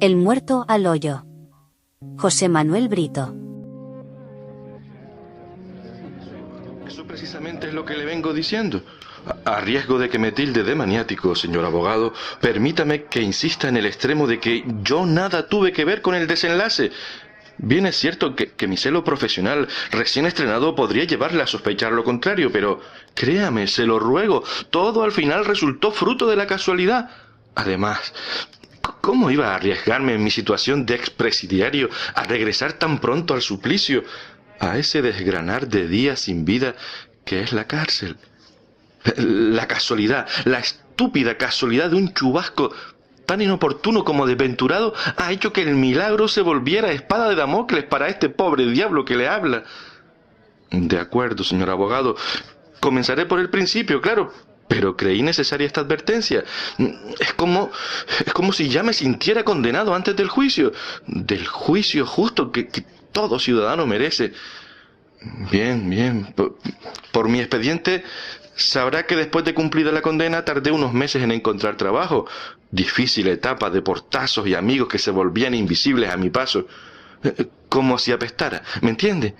El muerto al hoyo. José Manuel Brito. Eso precisamente es lo que le vengo diciendo. A riesgo de que me tilde de maniático, señor abogado, permítame que insista en el extremo de que yo nada tuve que ver con el desenlace. Bien es cierto que mi celo profesional recién estrenado podría llevarle a sospechar lo contrario, pero créame, se lo ruego, todo al final resultó fruto de la casualidad. Además, ¿cómo iba a arriesgarme en mi situación de expresidiario a regresar tan pronto al suplicio, a ese desgranar de días sin vida que es la cárcel? La casualidad, la estúpida casualidad de un chubasco tan inoportuno como desventurado ha hecho que el milagro se volviera espada de Damocles para este pobre diablo que le habla. De acuerdo, señor abogado. Comenzaré por el principio, claro, pero creí necesaria esta advertencia. Es como si ya me sintiera condenado antes del juicio justo que todo ciudadano merece. Bien. Por mi expediente sabrá que después de cumplida la condena tardé unos meses en encontrar trabajo. Difícil etapa de portazos y amigos que se volvían invisibles a mi paso. Como si apestara, ¿me entiende?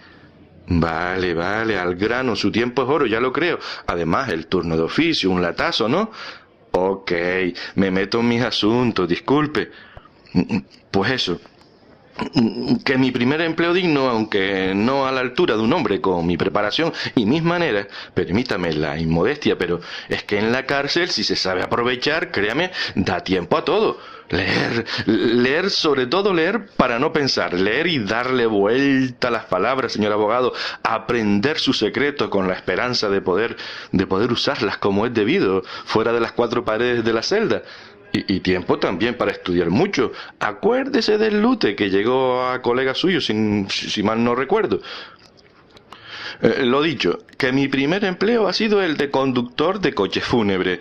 Vale, al grano, su tiempo es oro, ya lo creo. Además, el turno de oficio, un latazo, ¿no? Ok, me meto en mis asuntos, disculpe. Pues eso, que mi primer empleo digno, aunque no a la altura de un hombre con mi preparación y mis maneras, permítame la inmodestia, pero es que en la cárcel, si se sabe aprovechar, créame, da tiempo a todo. Leer, sobre todo leer para no pensar, leer y darle vuelta a las palabras, señor abogado, aprender sus secretos con la esperanza de poder usarlas como es debido, fuera de las cuatro paredes de la celda. Y tiempo también para estudiar mucho. Acuérdese del lute que llegó a colega suyo, si mal no recuerdo. Lo dicho, que mi primer empleo ha sido el de conductor de coche fúnebre.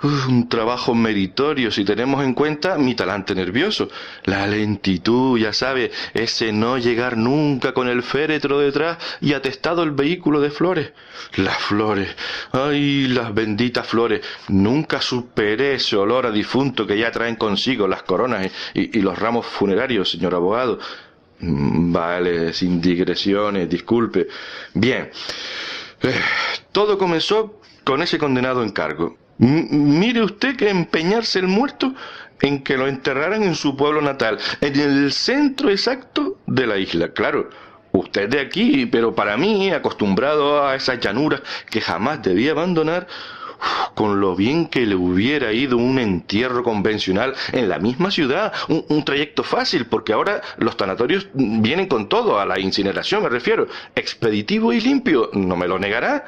Un trabajo meritorio si tenemos en cuenta mi talante nervioso. La lentitud, ya sabe, ese no llegar nunca con el féretro detrás y atestado el vehículo de flores. Las flores, ay, las benditas flores. Nunca superé ese olor a difunto que ya traen consigo las coronas y los ramos funerarios, señor abogado. Vale, sin digresiones, disculpe. Bien, todo comenzó con ese condenado encargo. Mire usted que empeñarse el muerto en que lo enterraran en su pueblo natal, en el centro exacto de la isla. Claro, usted de aquí, pero para mí, acostumbrado a esas llanuras que jamás debía abandonar, con lo bien que le hubiera ido un entierro convencional en la misma ciudad, un trayecto fácil, porque ahora los tanatorios vienen con todo, a la incineración me refiero, expeditivo y limpio, ¿no me lo negará?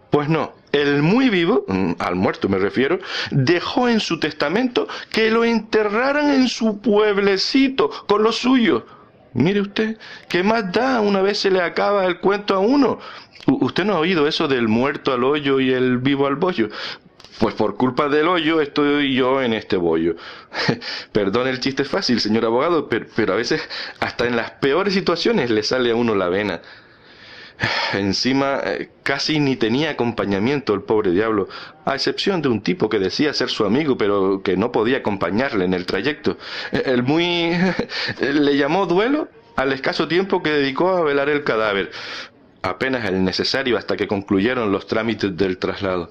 Pues no, el muy vivo, al muerto me refiero, dejó en su testamento que lo enterraran en su pueblecito, con lo suyo. Mire usted, ¿qué más da una vez se le acaba el cuento a uno? ¿Usted no ha oído eso del muerto al hoyo y el vivo al bollo? Pues por culpa del hoyo estoy yo en este bollo. Perdone el chiste fácil, señor abogado, pero a veces hasta en las peores situaciones le sale a uno la vena. Encima, casi ni tenía acompañamiento el pobre diablo, a excepción de un tipo que decía ser su amigo, pero que no podía acompañarle en el trayecto. El muy... le llamó duelo al escaso tiempo que dedicó a velar el cadáver. Apenas el necesario hasta que concluyeron los trámites del traslado.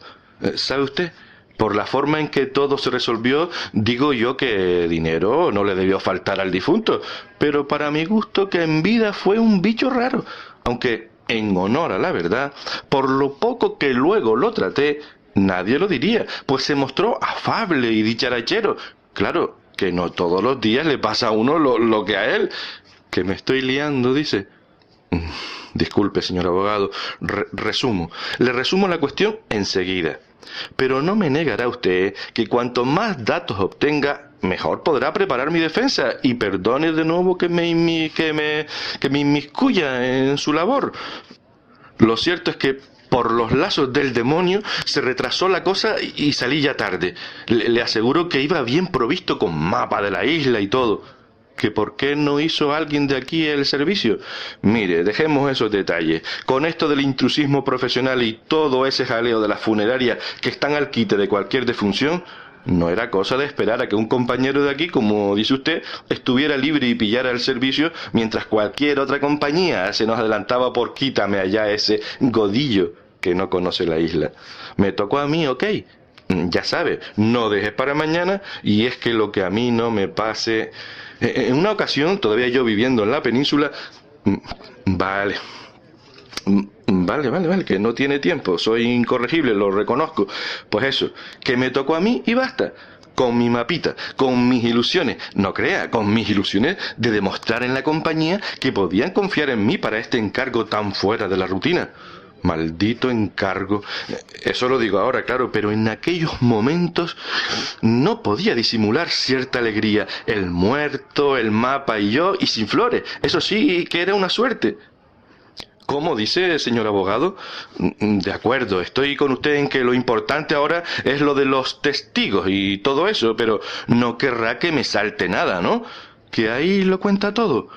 ¿Sabe usted? Por la forma en que todo se resolvió, digo yo que dinero no le debió faltar al difunto, pero para mi gusto que en vida fue un bicho raro, aunque en honor a la verdad, por lo poco que luego lo traté, nadie lo diría, pues se mostró afable y dicharachero. Claro que no todos los días le pasa a uno lo que a él. Que me estoy liando, dice. Disculpe, señor abogado, le resumo la cuestión enseguida. Pero no me negará usted que cuanto más datos obtenga, mejor podrá preparar mi defensa, y perdone de nuevo que me inmiscuya en su labor. Lo cierto es que por los lazos del demonio se retrasó la cosa y salí ya tarde. Le aseguro que iba bien provisto con mapa de la isla y todo. ¿Que por qué no hizo alguien de aquí el servicio? Mire, dejemos esos detalles. Con esto del intrusismo profesional y todo ese jaleo de la funeraria que están al quite de cualquier defunción, No era cosa de esperar a que un compañero de aquí, como dice usted, estuviera libre y pillara el servicio, mientras cualquier otra compañía se nos adelantaba por quítame allá ese godillo que no conoce la isla. Me tocó a mí, ok. Ya sabe, no dejes para mañana, y es que lo que a mí no me pase... En una ocasión, todavía yo viviendo en la península... Vale, vale, que no tiene tiempo, soy incorregible, lo reconozco. Pues eso, que me tocó a mí y basta. Con mi mapita, con mis ilusiones, no crea, con mis ilusiones de demostrar en la compañía que podían confiar en mí para este encargo tan fuera de la rutina. Maldito encargo. Eso lo digo ahora, claro, pero en aquellos momentos no podía disimular cierta alegría. El muerto, el mapa y yo, y sin flores. Eso sí que era una suerte. ¿Cómo dice, señor abogado? De acuerdo, estoy con usted en que lo importante ahora es lo de los testigos y todo eso, pero no querrá que me salte nada, ¿no? Que ahí lo cuenta todo.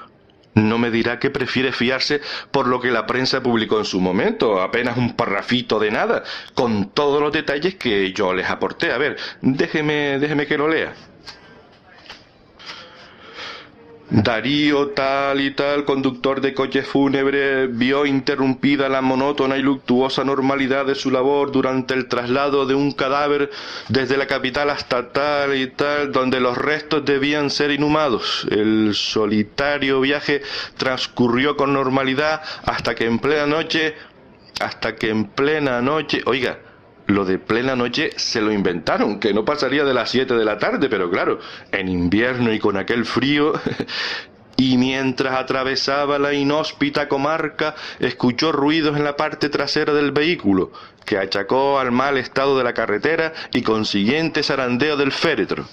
No me dirá que prefiere fiarse por lo que la prensa publicó en su momento, apenas un parrafito de nada, con todos los detalles que yo les aporté. A ver, déjeme que lo lea. Darío tal y tal, conductor de coche fúnebre, vio interrumpida la monótona y luctuosa normalidad de su labor durante el traslado de un cadáver desde la capital hasta tal y tal, donde los restos debían ser inhumados. El solitario viaje transcurrió con normalidad hasta que en plena noche, oiga, lo de plena noche se lo inventaron, que no pasaría de las 7 de la tarde, pero claro, en invierno y con aquel frío... Y mientras atravesaba la inhóspita comarca, escuchó ruidos en la parte trasera del vehículo, que achacó al mal estado de la carretera y consiguiente zarandeo del féretro.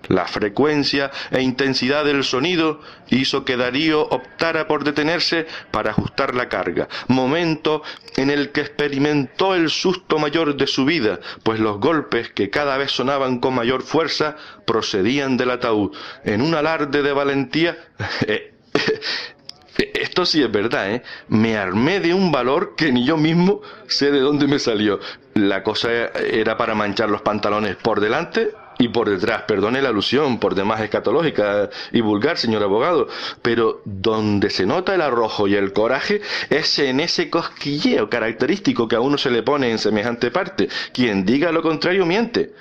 La frecuencia e intensidad del sonido hizo que Darío optara por detenerse para ajustar la carga, momento en el que experimentó el susto mayor de su vida, pues los golpes, que cada vez sonaban con mayor fuerza, procedían del ataúd. En un alarde de valentía... Esto sí es verdad, ¿eh? Me armé de un valor que ni yo mismo sé de dónde me salió. La cosa era para manchar los pantalones por delante y por detrás. Perdone la alusión, por demás escatológica y vulgar, señor abogado, pero donde se nota el arrojo y el coraje es en ese cosquilleo característico que a uno se le pone en semejante parte. Quien diga lo contrario miente.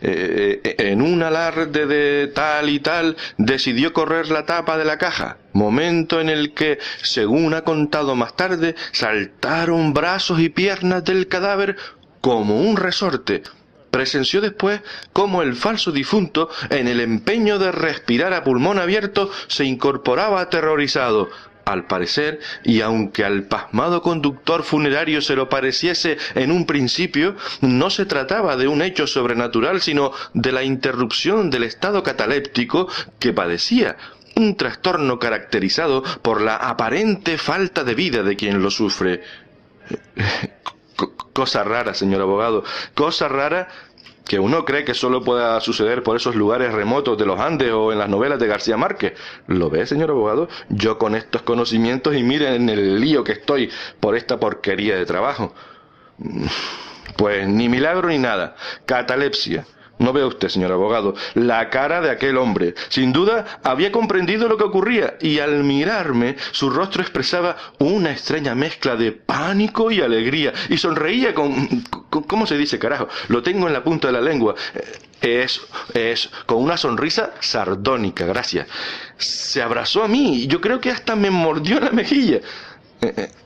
En un alarde de tal y tal, decidió correr la tapa de la caja, momento en el que, según ha contado más tarde, saltaron brazos y piernas del cadáver como un resorte. Presenció después cómo el falso difunto, en el empeño de respirar a pulmón abierto, se incorporaba aterrorizado. Al parecer, y aunque al pasmado conductor funerario se lo pareciese en un principio, no se trataba de un hecho sobrenatural, sino de la interrupción del estado cataléptico que padecía, un trastorno caracterizado por la aparente falta de vida de quien lo sufre. Cosa rara, señor abogado, cosa rara que uno cree que solo pueda suceder por esos lugares remotos de los Andes o en las novelas de García Márquez. ¿Lo ve, señor abogado? Yo con estos conocimientos y miren el lío que estoy por esta porquería de trabajo. Pues ni milagro ni nada. Catalepsia. No ve usted, señor abogado, la cara de aquel hombre. Sin duda había comprendido lo que ocurría y al mirarme su rostro expresaba una extraña mezcla de pánico y alegría y sonreía con ¿cómo se dice, carajo? Lo tengo en la punta de la lengua. Con una sonrisa sardónica, gracias. Se abrazó a mí y yo creo que hasta me mordió la mejilla.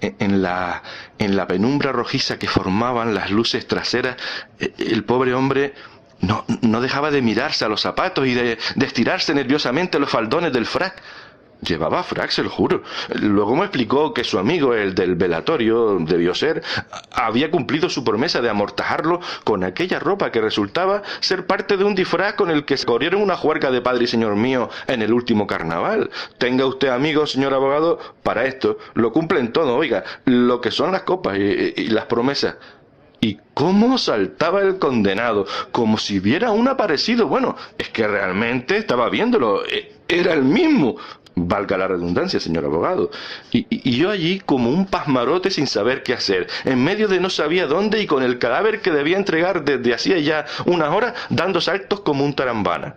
En la penumbra rojiza que formaban las luces traseras, el pobre hombre no dejaba de mirarse a los zapatos y de estirarse nerviosamente los faldones del frac. Llevaba frac, se lo juro. Luego me explicó que su amigo, el del velatorio, debió ser, había cumplido su promesa de amortajarlo con aquella ropa que resultaba ser parte de un disfraz con el que se corrieron una juerga de padre y señor mío en el último carnaval. Tenga usted amigos, señor abogado, para esto. Lo cumplen todo, oiga, lo que son las copas y las promesas. ¿Y cómo saltaba el condenado? Como si viera un aparecido. Bueno, es que realmente estaba viéndolo. Era el mismo. Valga la redundancia, señor abogado. Y yo allí como un pasmarote sin saber qué hacer, en medio de no sabía dónde y con el cadáver que debía entregar desde hacía ya unas horas, dando saltos como un tarambana.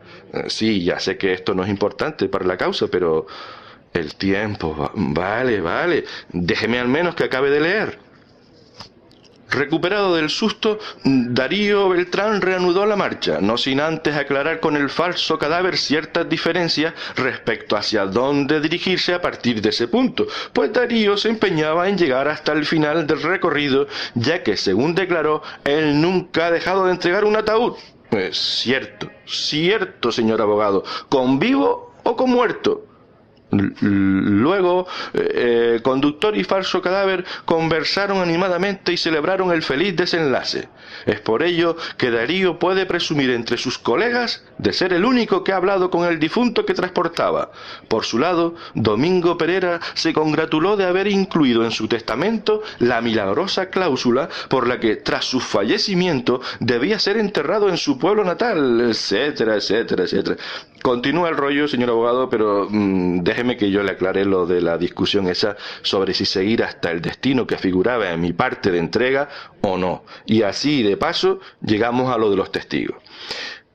Sí, ya sé que esto no es importante para la causa, pero el tiempo... Vale, déjeme al menos que acabe de leer. Recuperado del susto, Darío Beltrán reanudó la marcha, no sin antes aclarar con el falso cadáver ciertas diferencias respecto hacia dónde dirigirse a partir de ese punto, pues Darío se empeñaba en llegar hasta el final del recorrido, ya que, según declaró, él nunca ha dejado de entregar un ataúd. Cierto, señor abogado, con vivo o con muerto. Luego, conductor y falso cadáver conversaron animadamente y celebraron el feliz desenlace. Es por ello que Darío puede presumir entre sus colegas de ser el único que ha hablado con el difunto que transportaba. Por su lado, Domingo Pereira se congratuló de haber incluido en su testamento la milagrosa cláusula por la que, tras su fallecimiento, debía ser enterrado en su pueblo natal, etcétera. Continúa el rollo, señor abogado, pero déjeme que yo le aclare lo de la discusión esa sobre si seguir hasta el destino que figuraba en mi parte de entrega o no. Y así, de paso, llegamos a lo de los testigos.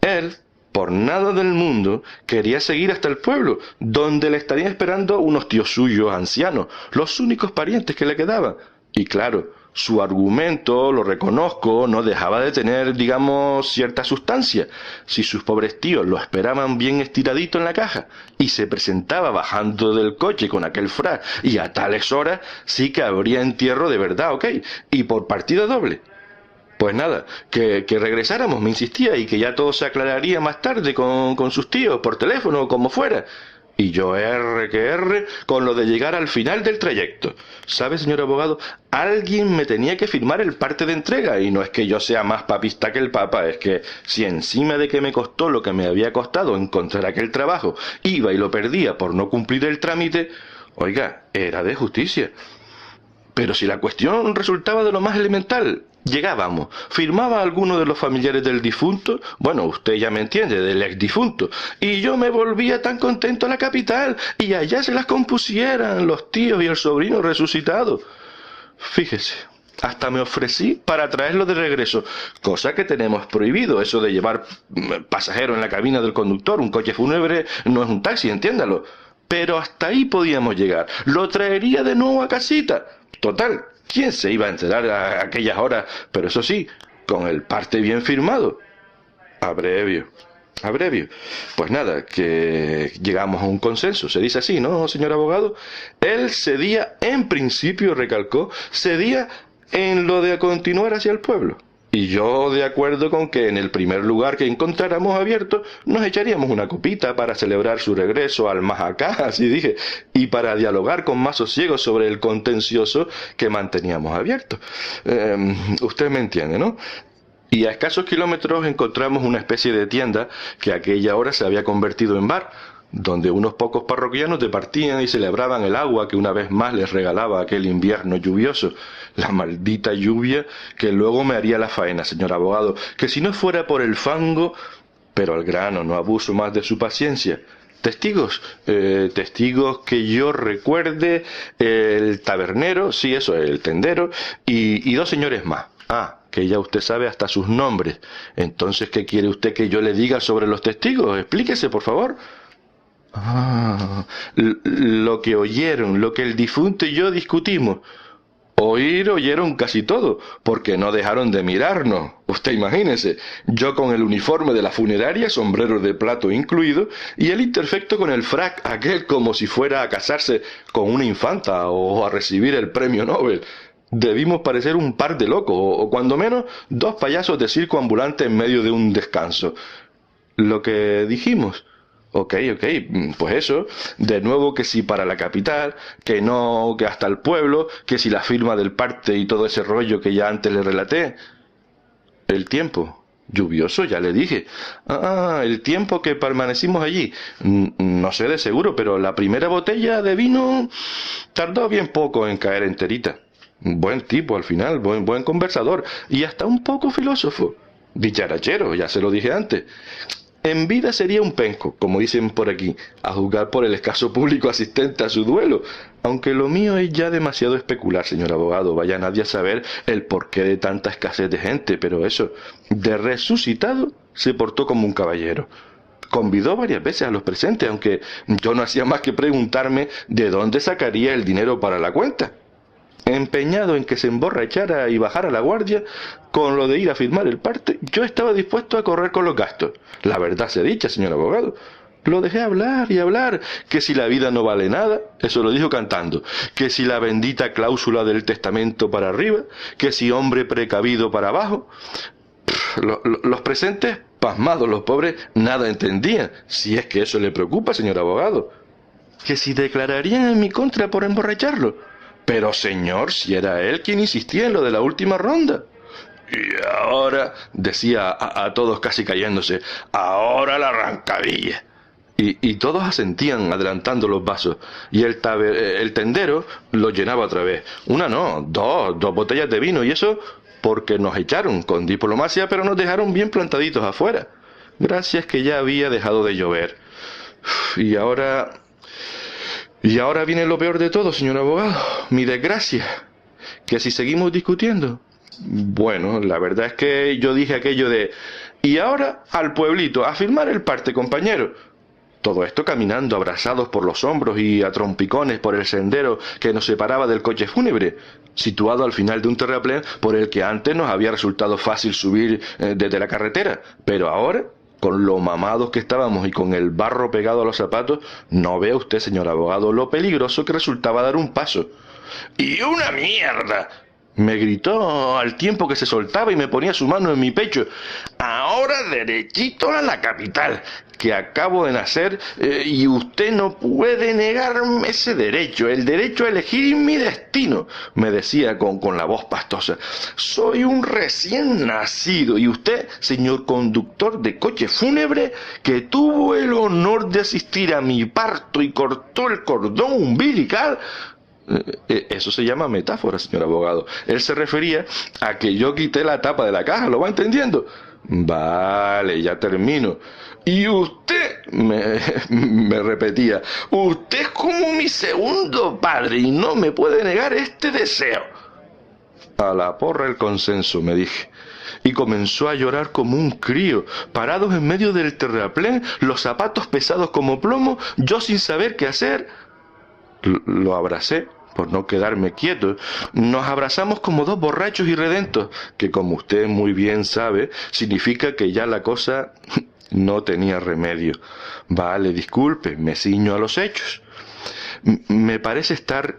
Él, por nada del mundo, quería seguir hasta el pueblo, donde le estarían esperando unos tíos suyos ancianos, los únicos parientes que le quedaban. Y claro, su argumento, lo reconozco, no dejaba de tener, digamos, cierta sustancia. Si sus pobres tíos lo esperaban bien estiradito en la caja y se presentaba bajando del coche con aquel frac y a tales horas, sí que habría entierro de verdad, ¿ok? Y por partida doble. Pues nada, que regresáramos, me insistía, y que ya todo se aclararía más tarde con sus tíos, por teléfono o como fuera. Y yo R con lo de llegar al final del trayecto. ¿Sabe, señor abogado? Alguien me tenía que firmar el parte de entrega, y no es que yo sea más papista que el Papa, es que si encima de que me costó lo que me había costado encontrar aquel trabajo, iba y lo perdía por no cumplir el trámite, oiga, era de justicia. Pero si la cuestión resultaba de lo más elemental, llegábamos, firmaba a alguno de los familiares del difunto, bueno, usted ya me entiende, del ex difunto, y yo me volvía tan contento a la capital, y allá se las compusieran los tíos y el sobrino resucitado. Fíjese, hasta me ofrecí para traerlo de regreso, cosa que tenemos prohibido, eso de llevar pasajero en la cabina del conductor, un coche fúnebre no es un taxi, entiéndalo. Pero hasta ahí podíamos llegar, lo traería de nuevo a casita. Total, ¿quién se iba a enterar a aquellas horas? Pero eso sí, con el parte bien firmado. Abrevio. Pues nada, que llegamos a un consenso. Se dice así, ¿no, señor abogado? Él cedía, en principio, recalcó, cedía en lo de continuar hacia el pueblo. Y yo de acuerdo con que en el primer lugar que encontráramos abierto nos echaríamos una copita para celebrar su regreso al más acá, así dije, y para dialogar con más sosiego sobre el contencioso que manteníamos abierto. Usted me entiende, ¿no? Y a escasos kilómetros encontramos una especie de tienda que a aquella hora se había convertido en bar, donde unos pocos parroquianos departían y celebraban el agua que una vez más les regalaba aquel invierno lluvioso. La maldita lluvia que luego me haría la faena, señor abogado, que si no fuera por el fango... Pero al grano, no abuso más de su paciencia. Testigos que yo recuerde, el tabernero, sí, eso, el tendero, y dos señores más. Ah, que ya usted sabe hasta sus nombres. Entonces, ¿qué quiere usted que yo le diga sobre los testigos? Explíquese, por favor. Lo que oyeron, lo que el difunto y yo discutimos. Oyeron casi todo, porque no dejaron de mirarnos. Usted imagínese, yo con el uniforme de la funeraria, sombrero de plato incluido, y el interfecto con el frac aquel como si fuera a casarse con una infanta o a recibir el premio Nobel. Debimos parecer un par de locos, o cuando menos dos payasos de circo ambulante en medio de un descanso. Lo que dijimos... Ok, pues eso, de nuevo que si para la capital, que no, que hasta el pueblo, que si la firma del parte y todo ese rollo que ya antes le relaté. El tiempo, lluvioso, ya le dije. El tiempo que permanecimos allí, no sé de seguro, pero la primera botella de vino tardó bien poco en caer enterita. Buen tipo al final, buen conversador y hasta un poco filósofo. Dicharachero, ya se lo dije antes. En vida sería un penco, como dicen por aquí, a juzgar por el escaso público asistente a su duelo. Aunque lo mío es ya demasiado especular, señor abogado. Vaya nadie a saber el porqué de tanta escasez de gente, pero eso, de resucitado, se portó como un caballero. Convidó varias veces a los presentes, aunque yo no hacía más que preguntarme de dónde sacaría el dinero para la cuenta. Empeñado en que se emborrachara y bajara la guardia, con lo de ir a firmar el parte, yo estaba dispuesto a correr con los gastos. La verdad sea dicha, señor abogado. Lo dejé hablar y hablar, que si la vida no vale nada, eso lo dijo cantando, que si la bendita cláusula del testamento para arriba, que si hombre precavido para abajo. Los presentes, pasmados, los pobres, nada entendían, si es que eso le preocupa, señor abogado. Que si declararían en mi contra por emborracharlo. Pero señor, si era él quien insistía en lo de la última ronda. Y ahora, decía a todos casi cayéndose, ahora la arrancadilla. Y todos asentían adelantando los vasos, y el tendero los llenaba otra vez. Una no, dos botellas de vino, y eso porque nos echaron con diplomacia, pero nos dejaron bien plantaditos afuera. Gracias que ya había dejado de llover. Y ahora viene lo peor de todo, señor abogado, mi desgracia, que si seguimos discutiendo. Bueno, la verdad es que yo dije aquello de, y ahora al pueblito, a firmar el parte, compañero. Todo esto caminando abrazados por los hombros y a trompicones por el sendero que nos separaba del coche fúnebre, situado al final de un terraplén por el que antes nos había resultado fácil subir desde la carretera, pero ahora, con lo mamados que estábamos y con el barro pegado a los zapatos, no vea usted, señor abogado, lo peligroso que resultaba dar un paso. ¡Y una mierda!, me gritó al tiempo que se soltaba y me ponía su mano en mi pecho. Ahora derechito a la capital, que acabo de nacer, y usted no puede negarme ese derecho, el derecho a elegir mi destino, me decía con la voz pastosa. Soy un recién nacido, y usted, señor conductor de coche fúnebre, que tuvo el honor de asistir a mi parto y cortó el cordón umbilical. Eso se llama metáfora, señor abogado. Él se refería a que yo quité la tapa de la caja, ¿lo va entendiendo? Vale, ya termino. Y usted, me repetía, usted es como mi segundo padre y no me puede negar este deseo. A la porra el consenso, me dije. Y comenzó a llorar como un crío, parados en medio del terraplén, los zapatos pesados como plomo, yo sin saber qué hacer. Lo abracé, por no quedarme quieto. Nos abrazamos como dos borrachos irredentos, que como usted muy bien sabe, significa que ya la cosa no tenía remedio. Vale, disculpe, me ciño a los hechos. Me parece estar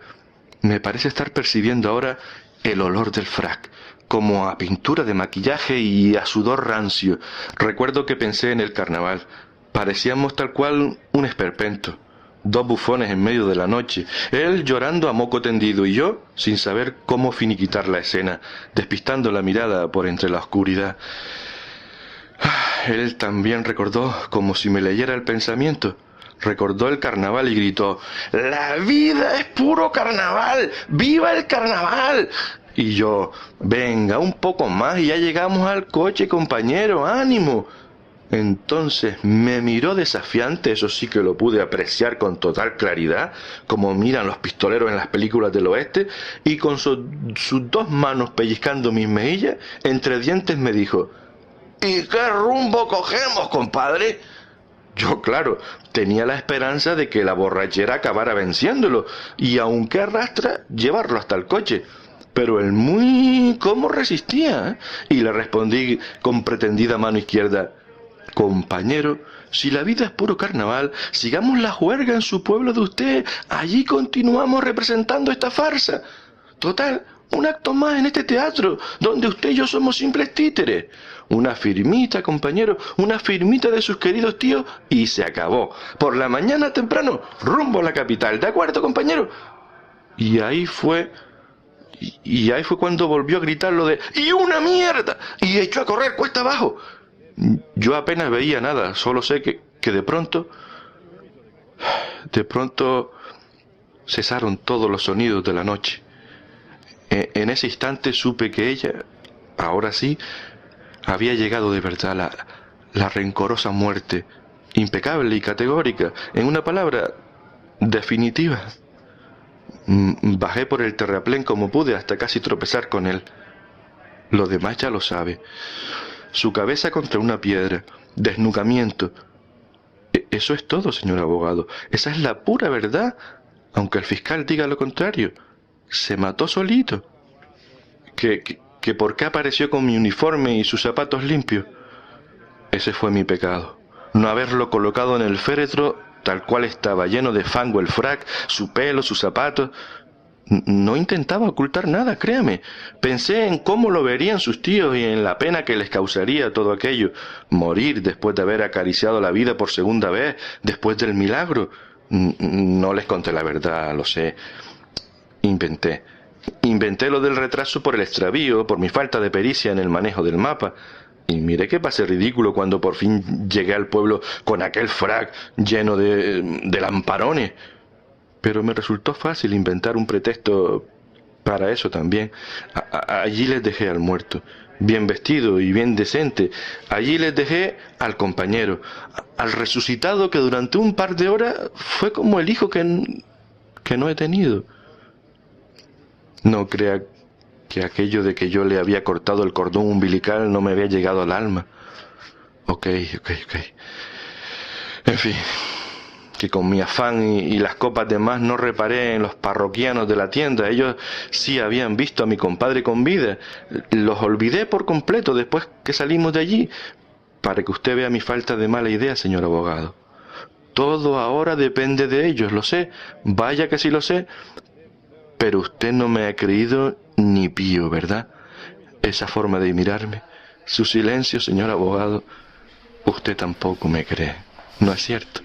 percibiendo ahora el olor del frac, como a pintura de maquillaje y a sudor rancio. Recuerdo que pensé en el carnaval. Parecíamos tal cual un esperpento. Dos bufones en medio de la noche, él llorando a moco tendido y yo sin saber cómo finiquitar la escena, despistando la mirada por entre la oscuridad. Él también recordó, como si me leyera el pensamiento, recordó el carnaval y gritó: ¡La vida es puro carnaval! ¡Viva el carnaval! Y yo: venga, un poco más y ya llegamos al coche, compañero, ánimo. Entonces me miró desafiante, eso sí que lo pude apreciar con total claridad, como miran los pistoleros en las películas del oeste, y con sus dos manos pellizcando mis mejillas, entre dientes me dijo: ¿y qué rumbo cogemos, compadre? Yo, claro, tenía la esperanza de que la borrachera acabara venciéndolo, y aunque arrastra, llevarlo hasta el coche. Pero él cómo resistía, ¿eh? Y le respondí con pretendida mano izquierda: compañero, si la vida es puro carnaval, sigamos la juerga en su pueblo de usted. Allí continuamos representando esta farsa. Total, un acto más en este teatro, donde usted y yo somos simples títeres. Una firmita, compañero, una firmita de sus queridos tíos y se acabó. Por la mañana temprano, rumbo a la capital. ¿De acuerdo, compañero? Y ahí fue cuando volvió a gritar lo de ¡y una mierda! Y echó a correr cuesta abajo. Yo apenas veía nada, solo sé que de pronto cesaron todos los sonidos de la noche. En ese instante supe que ella, ahora sí, había llegado de verdad la rencorosa muerte, impecable y categórica, en una palabra, definitiva. Bajé por el terraplén como pude hasta casi tropezar con él. Lo demás ya lo sabe. Su cabeza contra una piedra, desnucamiento. Eso es todo, señor abogado. Esa es la pura verdad, aunque el fiscal diga lo contrario. Se mató solito. Que por qué apareció con mi uniforme y sus zapatos limpios. Ese fue mi pecado. No haberlo colocado en el féretro tal cual estaba, lleno de fango el frac, su pelo, sus zapatos. No intentaba ocultar nada, créame. Pensé en cómo lo verían sus tíos y en la pena que les causaría todo aquello. Morir después de haber acariciado la vida por segunda vez, después del milagro. No les conté la verdad, lo sé. Inventé lo del retraso por el extravío, por mi falta de pericia en el manejo del mapa. Y miré que pasé ridículo cuando por fin llegué al pueblo con aquel frac lleno de lamparones. Pero me resultó fácil inventar un pretexto para eso también. Allí les dejé al muerto, bien vestido y bien decente. Allí les dejé al compañero, al resucitado que durante un par de horas fue como el hijo que no he tenido. No crea que aquello de que yo le había cortado el cordón umbilical no me había llegado al alma. Ok. En fin, que con mi afán y las copas de más no reparé en los parroquianos de la tienda. Ellos sí habían visto a mi compadre con vida. Los olvidé por completo después que salimos de allí, para que usted vea mi falta de mala idea, señor abogado. Todo ahora depende de ellos, lo sé, vaya que sí lo sé, pero usted no me ha creído ni pío, ¿verdad? Esa forma de mirarme, su silencio, señor abogado, usted tampoco me cree, ¿no es cierto?